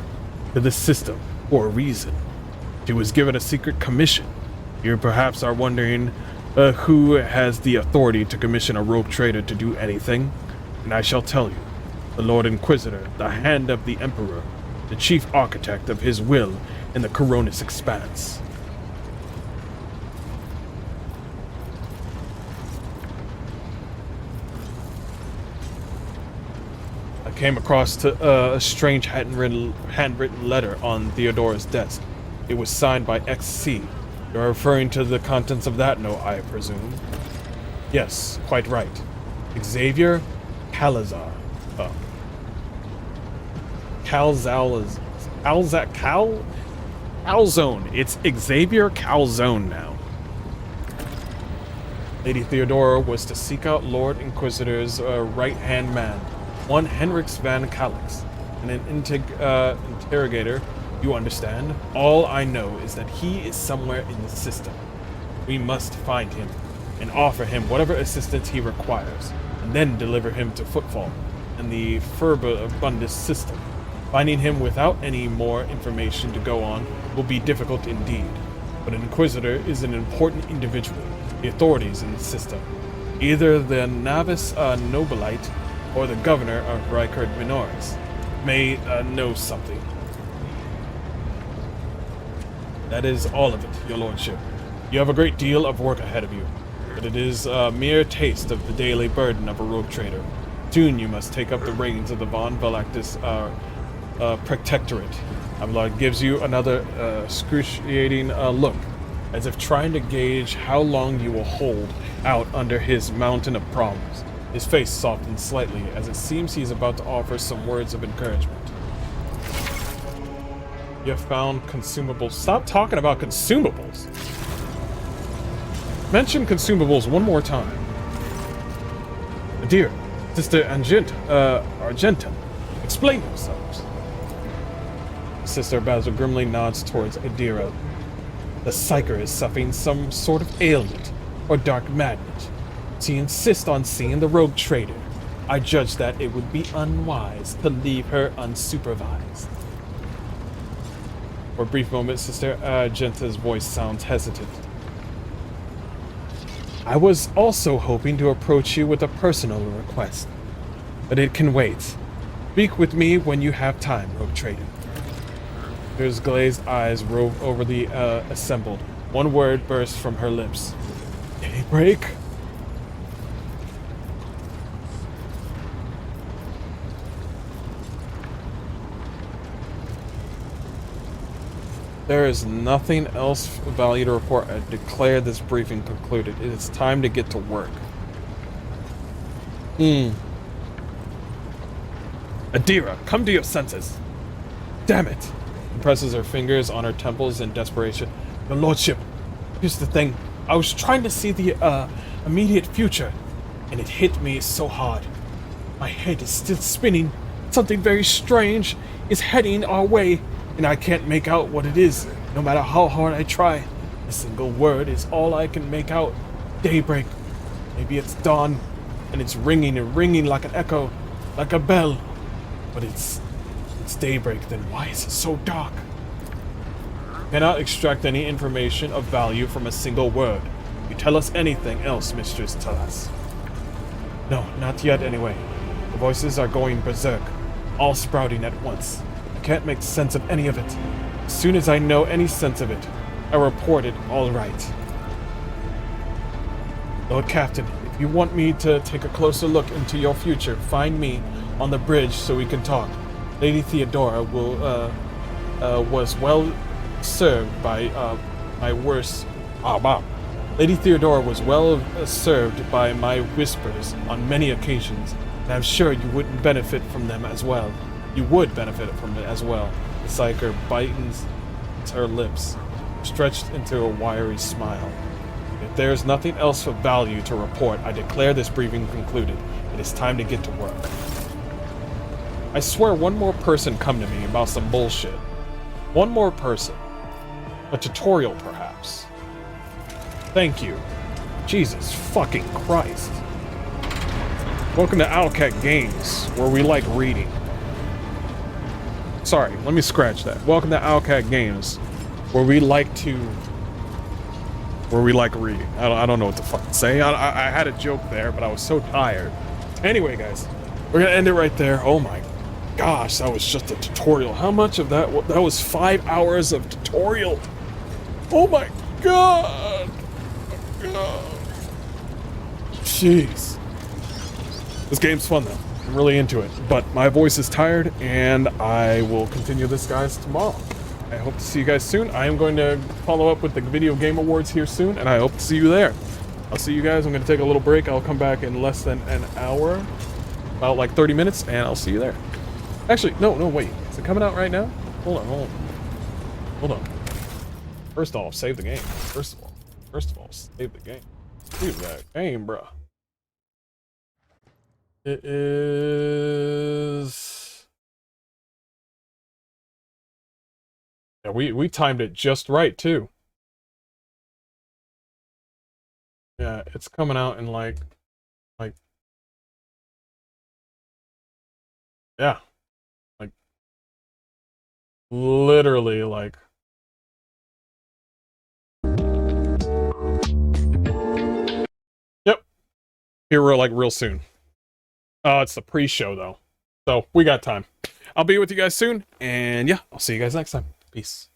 to this system, for a reason. She was given a secret commission. You perhaps are wondering who has the authority to commission a rogue trader to do anything, and I shall tell you. The Lord Inquisitor, the hand of the Emperor, the chief architect of his will in the Coronis Expanse. I came across a strange handwritten letter on Theodora's desk. It was signed by XC. You're referring to the contents of that note, I presume? Yes, quite right. Xavier Calazar. Calzone. It's Xavier Calzone now. Lady Theodora was to seek out Lord Inquisitor's right-hand man, one Henrix van Calix, and an interrogator, you understand? All I know is that he is somewhere in the system. We must find him, and offer him whatever assistance he requires, and then deliver him to Footfall and the Furbundus system. Finding him without any more information to go on will be difficult indeed, but an Inquisitor is an important individual, the authorities in the system. Either the Navis Nobilite or the governor of Rykard Minors may know something. That is all of it, your lordship. You have a great deal of work ahead of you, but it is a mere taste of the daily burden of a rogue trader. Soon you must take up the reins of the Von Velactus protectorate. Abelard gives you another excruciating look, as if trying to gauge how long you will hold out under his mountain of problems. His face softens slightly, as it seems he's about to offer some words of encouragement. You have found consumables. Stop talking about consumables. Mention consumables one more time. Dear Sister Argentum, explain yourselves. Sister Basil grimly nods towards Adira. The Psyker is suffering some sort of ailment or dark madness. She insists on seeing the rogue trader. I judge that it would be unwise to leave her unsupervised. For a brief moment, Sister Argenta's voice sounds hesitant. I was also hoping to approach you with a personal request, but it can wait. Speak with me when you have time, rogue trader. His glazed eyes rove over the assembled. One word bursts from her lips. Daybreak? There is nothing else of value to report. I declare this briefing concluded. It is time to get to work. Adira, come to your senses. Damn it. She presses her fingers on her temples in desperation. Your lordship, here's the thing. I was trying to see the immediate future, and it hit me so hard. My head is still spinning. Something very strange is heading our way, and I can't make out what it is, no matter how hard I try. A single word is all I can make out. Daybreak. Maybe it's dawn, and it's ringing and ringing like an echo, like a bell. But it's daybreak, then why is it so dark? Cannot extract any information of value from a single word. You tell us anything else, Mistress, tell us. No, not yet anyway. The voices are going berserk, all sprouting at once. I can't make sense of any of it. As soon as I know any sense of it, I report it all right. Lord Captain, if you want me to take a closer look into your future, find me on the bridge so we can talk. Lady Theodora was well served by my worst. Lady Theodora was well served by my whispers on many occasions, and I'm sure you wouldn't benefit from them as well. You would benefit from it as well. The Psyker bitens her lips, stretched into a wiry smile. If there is nothing else of value to report, I declare this briefing concluded. It is time to get to work. I swear one more person come to me about some bullshit. One more person. A tutorial, perhaps. Thank you. Jesus fucking Christ. Welcome to Owlcat Games, where we like reading. Sorry, let me scratch that. Welcome to Owlcat Games, where we like reading. I don't know what to fucking say. I had a joke there, but I was so tired. Anyway, guys, we're gonna end it right there. Oh my gosh, that was just a tutorial. How much of that? That was 5 hours of tutorial. Oh my god. Jeez. This game's fun though. I'm really into it, but my voice is tired, and I will continue this, guys, tomorrow. I hope to see you guys soon. I am going to follow up with the Video Game Awards here soon, and I hope to see you there. I'll see you guys. I'm going to take a little break. I'll come back in less than an hour, about like 30 minutes, and I'll see you there. Actually, no, wait. Is it coming out right now? Hold on. First of all, save the game. First of all, save the game. Save that game, bruh. It is... Yeah, we timed it just right, too. Yeah, it's coming out in like... Yeah. Like... Literally, like... Yep. Here we're like real soon. It's the pre-show, though. So, we got time. I'll be with you guys soon, and yeah, I'll see you guys next time. Peace.